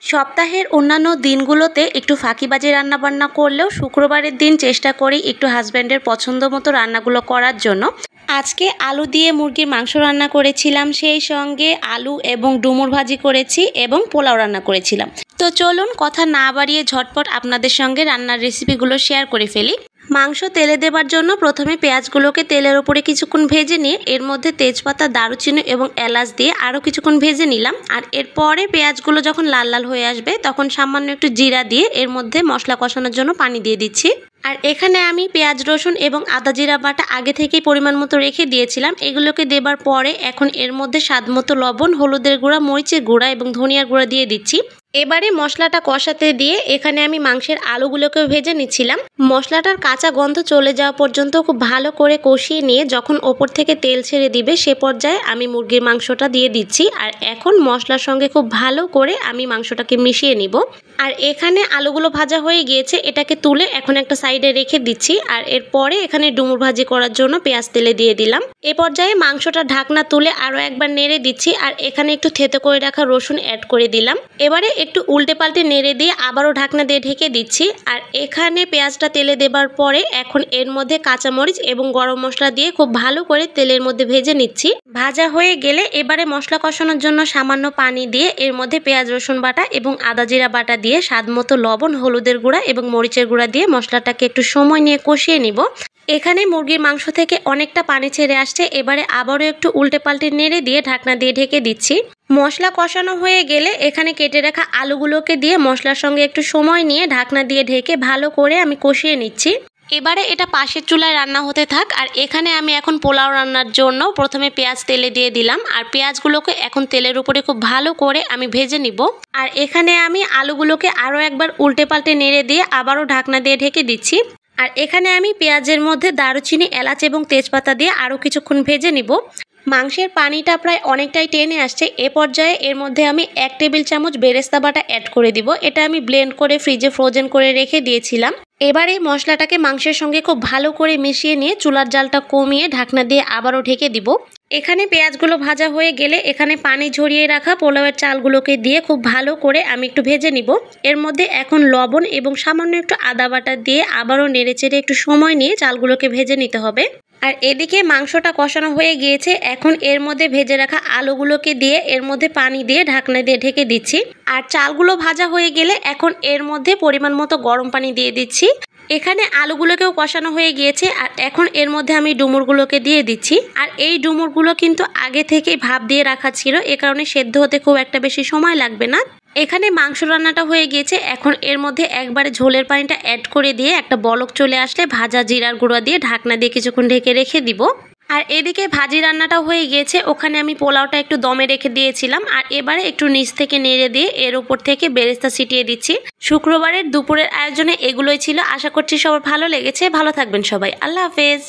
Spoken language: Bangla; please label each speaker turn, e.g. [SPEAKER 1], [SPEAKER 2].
[SPEAKER 1] সপ্তাহের অন্যান্য দিনগুলোতে একটু ফাঁকিবাজি রান্নাবান্না করলেও শুক্রবারের দিন চেষ্টা করি একটু হাজব্যান্ডের পছন্দ মতো রান্নাগুলো করার জন্য। আজকে আলু দিয়ে মুরগির মাংস রান্না করেছিলাম, সেই সঙ্গে আলু এবং ডুমুর ভাজি করেছি এবং পোলাও রান্না করেছিলাম। তো চলুন কথা না বাড়িয়ে ঝটপট আপনাদের সঙ্গে রান্নার রেসিপিগুলো শেয়ার করে ফেলি। মাংস তেলে দেবার জন্য প্রথমে পেঁয়াজগুলোকে তেলের উপরে কিছুক্ষণ ভেজে নিয়ে এর মধ্যে তেজপাতা, দারুচিনি এবং এলাচ দিয়ে আরও কিছুক্ষণ ভেজে নিলাম। আর এরপরে পেঁয়াজগুলো যখন লাল লাল হয়ে আসবে তখন সামান্য একটু জিরা দিয়ে এর মধ্যে মশলা কষানোর জন্য পানি দিয়ে দিচ্ছি। আর এখানে আমি পেঁয়াজ, রসুন এবং আদা জিরা বাটা আগে থেকেই পরিমাণ মতো রেখে দিয়েছিলাম। এগুলোকে দেবার পরে এখন এর মধ্যে স্বাদ মতো লবণ, হলুদের গুঁড়া, মরিচের গুঁড়া এবং ধনিয়ার গুঁড়া দিয়ে দিচ্ছি। এবারে মশলাটা কষাতে দিয়ে এখানে আমি মাংসের আলুগুলোকেও ভেজে নিচ্ছিলাম। মশলাটার কাঁচা গন্ধ চলে যাওয়া পর্যন্ত খুব ভালো করে কষিয়ে নিয়ে যখন ওপর থেকে তেল ছেড়ে দিবে সে পর্যায়ে আমি মুরগির মাংসটা দিয়ে দিচ্ছি। আর এখন মশলার সঙ্গে খুব ভালো করে আমি মাংসটাকে মিশিয়ে নিব। আর এখানে আলুগুলো ভাজা হয়ে গিয়েছে, এটাকে তুলে এখন একটা সাইডে রেখে দিচ্ছি। আর এরপরে এখানে ডুমুর ভাজি করার জন্য পেঁয়াজ তেলে দিয়ে দিলাম। এ পর্যায়ে মাংসটা ঢাকনা তুলে আরও একবার নেড়ে দিচ্ছি। আর এখানে একটু থেতো করে রাখা রসুন অ্যাড করে দিলাম। এবারে একটু উল্টে পাল্টে নেড়ে দিয়ে আবারও ঢাকনা দিয়ে ঢেকে দিচ্ছি। আর এখানে পেঁয়াজটা তেলে দেবার পরে এখন এর মধ্যে কাঁচামরিচ এবং গরম মশলা দিয়ে খুব ভালো করে তেলের মধ্যে ভেজে নিচ্ছি। ভাজা হয়ে গেলে এবারে মশলা কষানোর জন্য সামান্য পানি দিয়ে এর মধ্যে পেঁয়াজ, রসুন বাটা এবং আদা জিরা বাটা দিয়ে স্বাদ মতো লবণ, হলুদের গুঁড়া এবং মরিচের গুঁড়া দিয়ে মশলাটাকে একটু সময় নিয়ে কষিয়ে নিব। এখানে মুরগির মাংস থেকে অনেকটা পানি ছেড়ে আসছে। এবারে আবারও একটু উল্টে পাল্টে নেড়ে দিয়ে ঢাকনা দিয়ে ঢেকে দিচ্ছি। মশলা কষানো হয়ে গেলে এখানে কেটে রাখা আলুগুলোকে দিয়ে মশলার সঙ্গে একটু সময় নিয়ে ঢাকনা দিয়ে ঢেকে ভালো করে আমি কষিয়ে নিচ্ছি। এবারে এটা পাশের চুলায় রান্না হতে থাক। আর এখানে আমি এখন পোলাও রান্নার জন্য প্রথমে পেঁয়াজ তেলে দিয়ে দিলাম। আর পেঁয়াজগুলোকে এখন তেলের উপরে খুব ভালো করে আমি ভেজে নিব। আর এখানে আমি আলুগুলোকে আরও একবার উল্টে পাল্টে নেড়ে দিয়ে আবারও ঢাকনা দিয়ে ঢেকে দিচ্ছি। আর এখানে আমি পেঁয়াজের মধ্যে দারুচিনি, এলাচ এবং তেজপাতা দিয়ে আরও কিছুক্ষণ ভেজে নিব। মাংসের পানিটা প্রায় অনেকটাই টেনে আসছে। এ পর্যায়ে এর মধ্যে আমি 1 টেবিল চামচ বেরেস্তা বাটা অ্যাড করে দিব। এটা আমি ব্লেন্ড করে ফ্রিজে ফ্রোজেন করে রেখে দিয়েছিলাম। এবারে মশলাটাকে মাংসের সঙ্গে খুব ভালো করে মিশিয়ে নিয়ে চুলার জালটা কমিয়ে ঢাকনা দিয়ে আবারও ঢেকে দিব। এখানে পেঁয়াজগুলো ভাজা হয়ে গেলে এখানে পানি ঝরিয়ে রাখা পোলাওয়ের চালগুলোকে দিয়ে খুব ভালো করে আমি একটু ভেজে নিব। এর মধ্যে এখন লবণ এবং সামান্য একটু আদা বাটা দিয়ে আবারও নেড়েচেড়ে একটু সময় নিয়ে চালগুলোকে ভেজে নিতে হবে। আর এদিকে মাংসটা কষানো হয়ে গিয়েছে। এখন এর মধ্যে ভেজে রাখা আলুগুলোকে দিয়ে এর মধ্যে পানি দিয়ে ঢাকনা দিয়ে ঢেকে দিচ্ছি। আর চালগুলো ভাজা হয়ে গেলে এখন এর মধ্যে পরিমাণ মতো গরম পানি দিয়ে দিচ্ছি। এখানে আলুগুলোকেও কষানো হয়ে গিয়েছে। আর এখন এর মধ্যে আমি ডুমুরগুলোকে দিয়ে দিচ্ছি। আর এই ডুমুরগুলো কিন্তু আগে থেকেই ভাপ দিয়ে রাখা ছিল, এ কারণে সেদ্ধ হতে খুব একটা বেশি সময় লাগবে না। এখানে মাংস রান্নাটা হয়ে গিয়েছে। এখন এর মধ্যে একবারে ঝোলের পানিটা অ্যাড করে দিয়ে একটা বলক চলে আসলে ভাজা জিরার গুঁড়া দিয়ে ঢাকনা দিয়ে কিছুক্ষণ ঢেকে রেখে দিব। আর এদিকে ভাজি রান্নাটা হয়ে গিয়েছে। ওখানে আমি পোলাওটা একটু দমে রেখে দিয়েছিলাম। আর এবারে একটু নিচ থেকে নেড়ে দিয়ে এর উপর থেকে বেরেস্তা ছিটিয়ে দিচ্ছি। শুক্রবারের দুপুরের আয়োজনে এগুলোই ছিল। আশা করছি সবার ভালো লেগেছে। ভালো থাকবেন সবাই। আল্লাহ হাফেজ।